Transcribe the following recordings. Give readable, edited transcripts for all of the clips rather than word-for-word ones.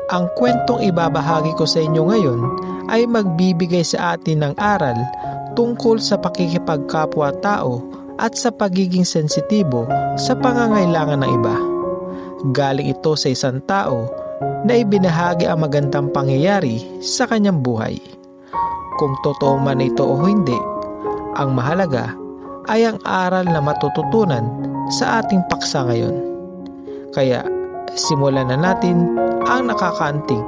Ang kwentong ibabahagi ko sa inyo ngayon ay magbibigay sa atin ng aral tungkol sa pakikipagkapwa-tao at sa pagiging sensitibo sa pangangailangan ng iba. Galing ito sa isang tao na ibinahagi ang magandang pangyayari sa kanyang buhay. Kung totoo man ito o hindi, ang mahalaga ay ang aral na matututunan sa ating paksa ngayon. Kaya simulan na natin ang nakakaantig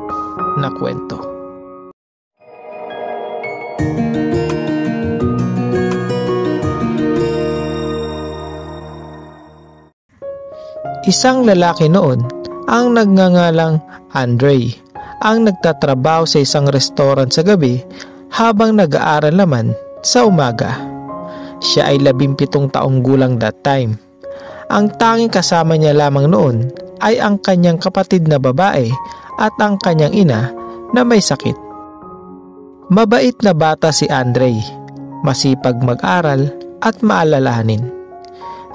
na kwento. Isang lalaki noon ang nagngangalang Andre ang nagtatrabaho sa isang restaurant sa gabi habang nag-aaral naman sa umaga. Siya ay 17 taong gulang that time. Ang tanging kasama niya lamang noon ay ang kanyang kapatid na babae at ang kanyang ina na may sakit. Mabait na bata si Andre, masipag mag-aral at maalalahanin.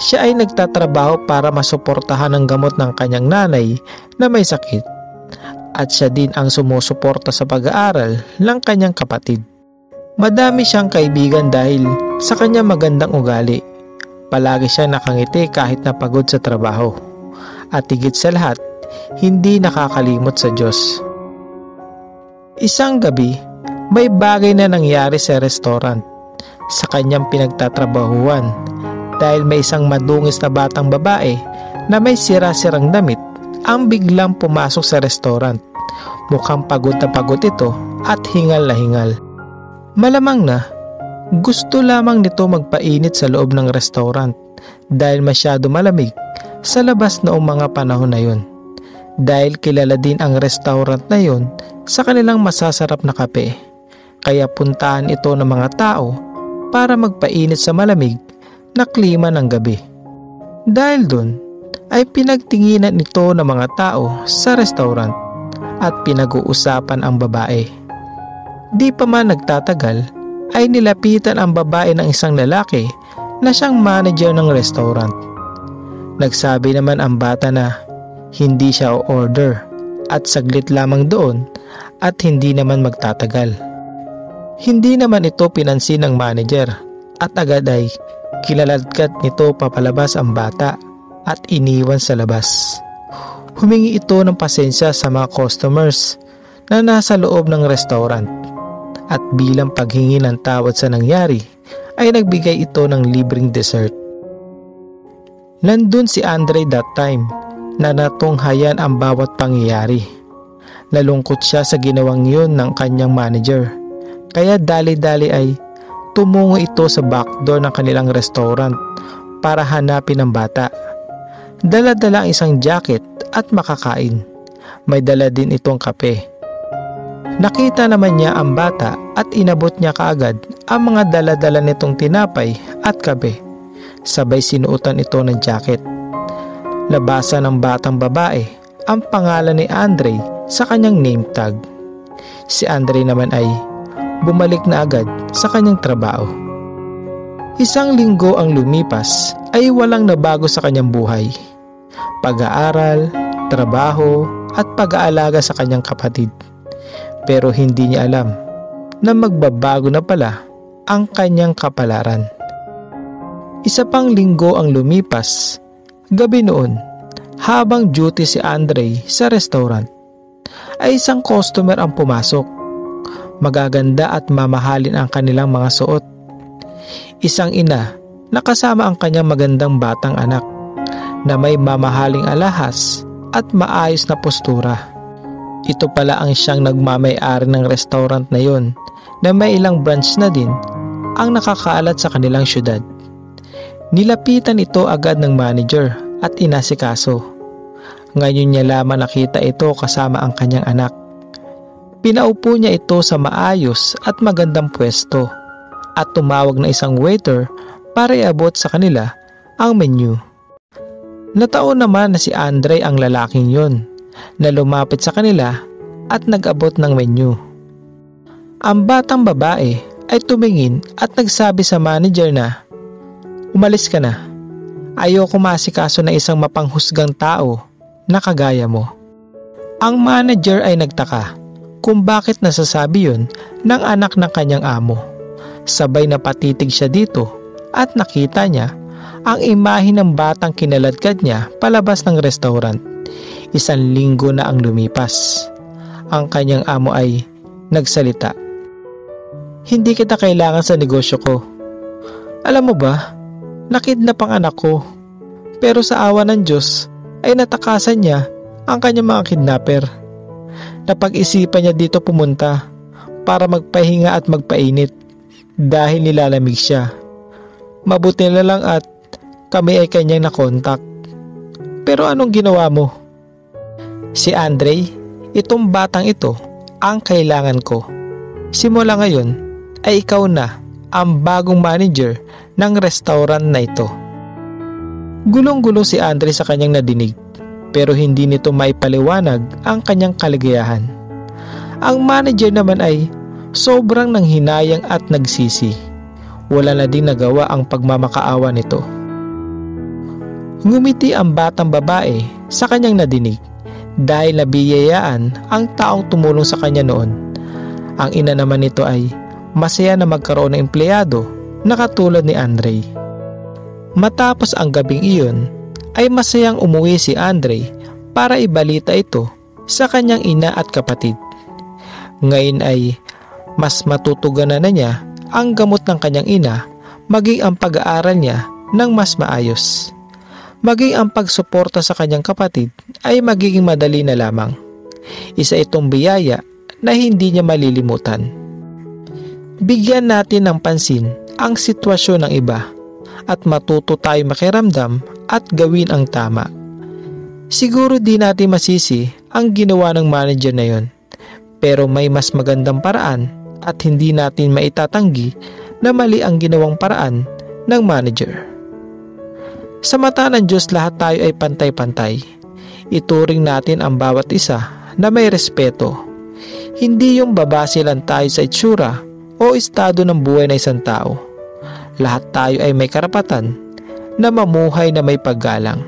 Siya ay nagtatrabaho para masuportahan ang gamot ng kanyang nanay na may sakit at siya din ang sumusuporta sa pag-aaral ng kanyang kapatid. Madami siyang kaibigan dahil sa kanyang magandang ugali. Palagi siya nakangiti kahit napagod sa trabaho. At higit sa lahat, hindi nakakalimot sa Diyos. Isang gabi, may bagay na nangyari sa restaurant sa kanyang pinagtatrabahuan dahil may isang madungis na batang babae na may sira-sirang damit ang biglang pumasok sa restaurant. Mukhang pagod na pagod ito at hingal na hingal. Malamang na gusto lamang nito magpainit sa loob ng restaurant dahil masyado malamig sa labas noong mga panahon na yun. Dahil kilala din ang restaurant na yun sa kanilang masasarap na kape. Kaya puntahan ito ng mga tao para magpainit sa malamig na klima ng gabi. Dahil dun ay pinagtinginan ito ng mga tao sa restaurant at pinag-uusapan ang babae. Di pa man nagtatagal ay nilapitan ang babae ng isang lalaki na siyang manager ng restaurant. Nagsabi naman ang bata na hindi siya o-order at saglit lamang doon at hindi naman magtatagal. Hindi naman ito pinansin ng manager at agad ay kilaladkad nito papalabas ang bata at iniwan sa labas. Humingi ito ng pasensya sa mga customers na nasa loob ng restaurant at bilang paghingi ng tawad sa nangyari ay nagbigay ito ng libreng dessert. Nandun si Andre that time na natunghayan ang bawat pangyayari. Nalungkot siya sa ginawang yun ng kanyang manager. Kaya dali-dali ay tumungo ito sa backdoor ng kanilang restaurant para hanapin ang bata. Dala-dala ang isang jacket at makakain. May dala din itong kape. Nakita naman niya ang bata at inabot niya kaagad ang mga dala-dala nitong tinapay at kape. Sabay sinuotan ito ng jacket. Labasa ng batang babae ang pangalan ni Andre sa kanyang name tag. Si Andre naman ay bumalik na agad sa kanyang trabaho. Isang linggo ang lumipas ay walang nabago sa kanyang buhay. Pag-aaral, trabaho at pag-aalaga sa kanyang kapatid. Pero hindi niya alam na magbabago na pala ang kanyang kapalaran. Isa pang linggo ang lumipas. Gabi noon, habang duty si Andre sa restaurant, ay isang customer ang pumasok. Magaganda at mamahalin ang kanilang mga suot. Isang ina na kasama ang kanyang magandang batang anak na may mamahaling alahas at maayos na postura. Ito pala ang siyang nagmamay-ari ng restaurant na yon na may ilang branch na din ang nakakaalat sa kanilang syudad. Nilapitan ito agad ng manager at inasikaso. Ngayon niya lamang nakita ito kasama ang kanyang anak. Pinaupo niya ito sa maayos at magandang pwesto at tumawag na isang waiter para iabot sa kanila ang menu. Nataon naman na si Andre ang lalaking yon na lumapit sa kanila at nag-abot ng menu. Ang batang babae ay tumingin at nagsabi sa manager na, "Umalis ka na. Ayoko masikaso na isang mapanghusgang tao na kagaya mo." Ang manager ay nagtaka kung bakit nasasabi yun ng anak ng kanyang amo. Sabay na patitig siya dito at nakita niya ang imahe ng batang kinaladkad niya palabas ng restaurant. 1 linggo na ang lumipas. Ang kanyang amo ay nagsalita. "Hindi kita kailangan sa negosyo ko. Alam mo ba, nakidnap ang anak ko. Pero sa awa ng Diyos ay natakasan niya ang kanyang mga kidnapper. Napag-isipan niya dito pumunta para magpahinga at magpainit dahil nilalamig siya. Mabuti na lang at kami ay kanyang nakontak. Pero anong ginawa mo?" "Si Andre, itong batang ito ang kailangan ko. Simula ngayon ay ikaw na ang bagong manager ng restaurant na ito." Gulong-gulo si Andre sa kanyang nadinig, pero hindi nito maipaliwanag ang kanyang kaligayahan. Ang manager naman ay sobrang nanghinayang at nagsisi. Wala na din nagawa ang pagmamakaawa nito. Ngumiti ang batang babae sa kanyang nadinig dahil nabiyayaan ang taong tumulong sa kanya noon. Ang ina naman nito ay masaya na magkaroon ng empleyado na katulad ni Andre. Matapos ang gabing iyon ay masayang umuwi si Andre para ibalita ito sa kanyang ina at kapatid. Ngayon ay mas matutugunan na niya ang gamot ng kanyang ina, maging ang pag-aaral niya ng mas maayos. Maging ang pagsuporta sa kanyang kapatid ay magiging madali na lamang. Isa itong biyaya na hindi niya malilimutan. Bigyan natin ng pansin ang sitwasyon ng iba at matuto tayo makiramdam at gawin ang tama. Siguro di natin masisi ang ginawa ng manager na yon, pero may mas magandang paraan at hindi natin maitatanggi na mali ang ginawang paraan ng manager. Sa mata ng Diyos, lahat tayo ay pantay-pantay. Ituring natin ang bawat isa na may respeto. Hindi yung babase lang tayo sa itsura o estado ng buhay ng isang tao. Lahat tayo ay may karapatan na mamuhay na may paggalang.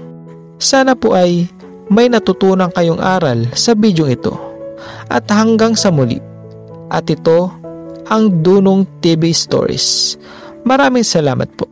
Sana po ay may natutunan kayong aral sa bidyong ito. At hanggang sa muli. At ito ang Dunong TV Stories. Maraming salamat po.